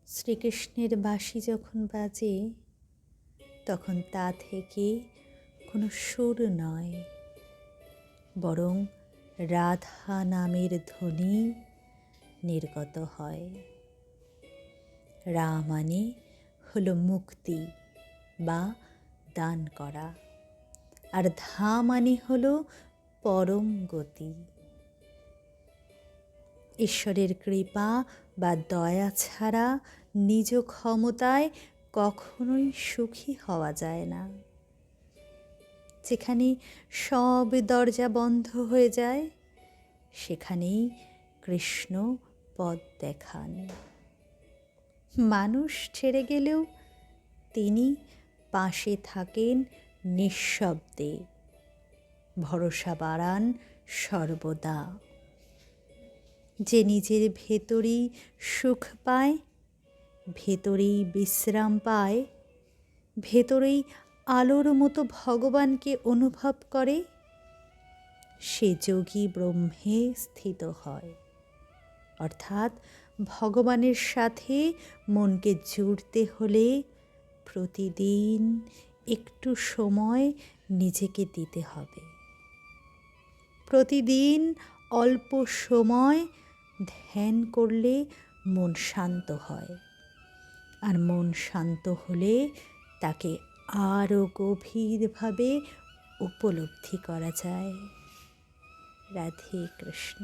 শ্রীকৃষ্ণের বাঁশি যখন বাজে তখন তা থেকে কোনো সুর নয়, বরং রাধা নামের ধ্বনি নির্গত হয়। রা মানে হলো মুক্তি বা দান করা, আর ধা মানে হলো পরম গতি। ঈশ্বরের কৃপা বা দয়া ছাড়া নিজ ক্ষমতায় কখনোই সুখী হওয়া যায় না। যেখানে সব দরজা বন্ধ হয়ে যায়, সেখানেই কৃষ্ণ পথ দেখান। মানুষ ছেড়ে গেলেও তিনি পাশে থাকেন নিঃশব্দে, ভরসা বাড়ান সর্বদা। যে নিজের ভেতরেই সুখ পায়, ভেতরেই বিশ্রাম পায়, ভেতরেই আলোর মতো ভগবানকে অনুভব করে, সে যোগী ব্রহ্মে স্থিত হয়। অর্থাৎ ভগবানের সাথে মনকে জুড়তে হলে প্রতিদিন একটু সময় নিজেকে দিতে হবে। প্রতিদিন অল্প সময় ধ্যান করলে মন শান্ত হয়, আর মন শান্ত হলে তাকে আরও গভীরভাবে উপলব্ধি করা যায়। রাধে কৃষ্ণ।